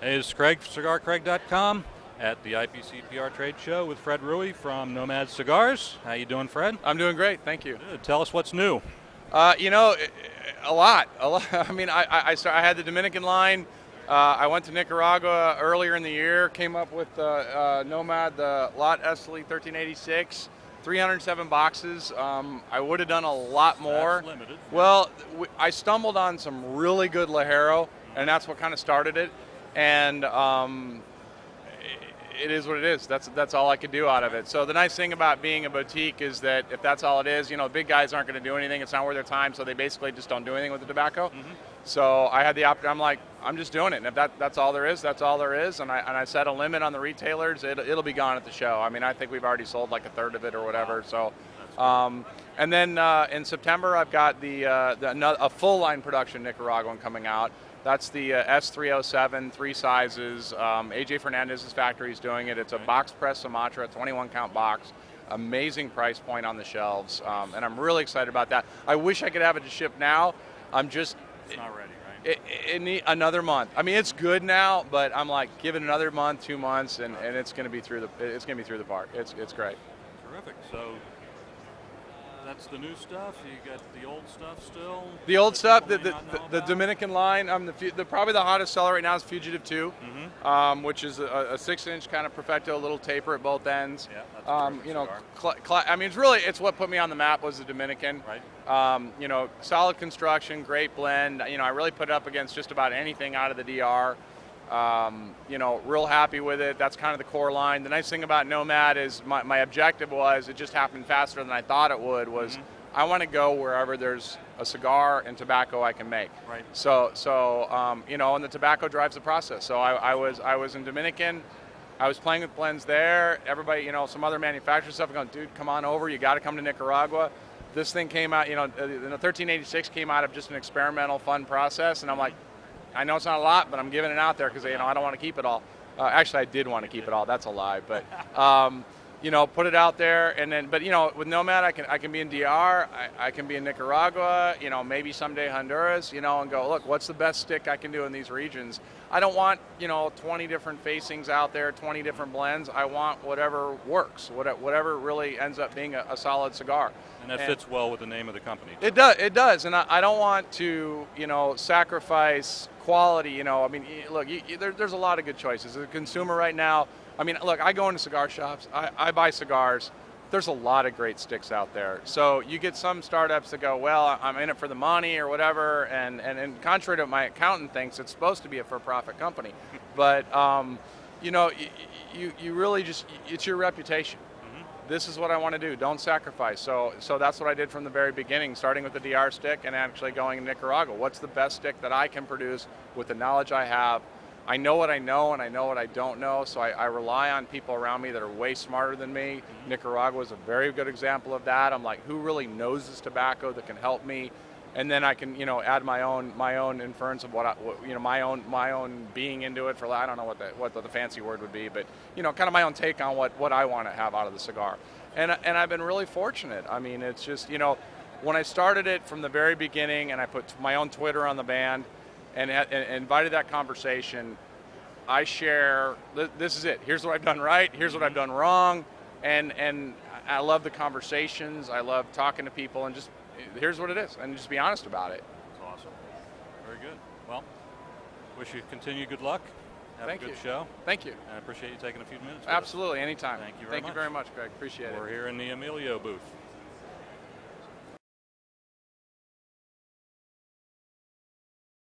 Hey, this is Craig, cigarcraig.com at the IPCPR trade show with Fred Rewey from Nomad Cigars. How you doing, Fred? I'm doing great, thank you. Good. Tell us what's new. You know, a lot. I mean, I had the Dominican line. I went to Nicaragua earlier in the year, came up with Nomad, the Lot Estley 1386, 307 boxes. I would have done a lot more. That's limited. Well, I stumbled on some really good Lajero, and that's what kind of started it. And it is what it is. That's all I could do out of it. So the nice thing about being a boutique is that if that's all it is, you know, big guys aren't going to do anything. It's not worth their time, so they basically just don't do anything with the tobacco. Mm-hmm. So I had the opportunity. I'm like, I'm just doing it. And if that's all there is, that's all there is. And I set a limit on the retailers. It'll be gone at the show. I mean, I think we've already sold like a third of it or whatever. Wow. So, and then in September, I've got a full line production Nicaraguan coming out. That's the S307, 3 sizes. AJ Fernandez's factory is doing it. It's a box press Sumatra, 21 count box. Amazing price point on the shelves, and I'm really excited about that. I wish I could have it to ship now. It's not ready, right? It need another month. I mean, it's good now, but I'm like, give it another month, 2 months, and it's going to be through the park. It's great. Terrific. So that's the new stuff. You got the old stuff still. The old stuff, the Dominican line. Probably the hottest seller right now is Fugitive 2, which is a 6-inch kind of perfecto, little taper at both ends. Yeah, that's a you know, cigar. I mean, it's what put me on the map was the Dominican. Right. You know, solid construction, great blend. You know, I really put it up against just about anything out of the DR. You know, real happy with it. That's kind of the core line. The nice thing about Nomad is my objective was, it just happened faster than I thought it would, was I want to go wherever there's a cigar and tobacco I can make. Right. So you know, and the tobacco drives the process. So I was in Dominican. I was playing with blends there. Everybody, you know, some other manufacturer stuff, going, dude, come on over. You got to come to Nicaragua. This thing came out, you know, the 1386 came out of just an experimental, fun process, and I'm like, I know it's not a lot, but I'm giving it out there because, you know, I don't want to keep it all. Actually, I did want to keep it all. That's a lie. But, you know, put it out there. And then, but, you know, with Nomad, I can be in DR. I can be in Nicaragua, you know, maybe someday Honduras, you know, and go, look, what's the best stick I can do in these regions? I don't want, you know, 20 different facings out there, 20 different blends. I want whatever works, whatever really ends up being a solid cigar. And that fits well with the name of the company. It does, and I don't want to, you know, sacrifice quality. You know, I mean, look, there's a lot of good choices. As a consumer right now, I mean, look, I go into cigar shops, I buy cigars. There's a lot of great sticks out there. So you get some startups that go, well, I'm in it for the money or whatever, and contrary to what my accountant thinks, it's supposed to be a for-profit company. But, you know, you really just, it's your reputation. This is what I want to do. Don't sacrifice. So that's what I did from the very beginning, starting with the DR stick and actually going to Nicaragua. What's the best stick that I can produce with the knowledge I have? I know what I know and I know what I don't know, so I rely on people around me that are way smarter than me. Nicaragua is a very good example of that. I'm like, who really knows this tobacco that can help me? And then I can, you know, add my own inference of you know, my own being into it. For I don't know what the fancy word would be, but, you know, kind of my own take on what I want to have out of the cigar. And I've been really fortunate. I mean, it's just, you know, when I started it from the very beginning, and I put my own Twitter on the band, and invited that conversation, I share. This is it. Here's what I've done right. Here's what I've done wrong, and I love the conversations. I love talking to people, and just, here's what it is, and just be honest about it. That's awesome. Very good. Well, wish you continued good luck. Have a good show. Thank you. And I appreciate you taking a few minutes. Absolutely, anytime. Thank you very much. Thank you very much, Greg. Appreciate it. We're here in the Emilio booth.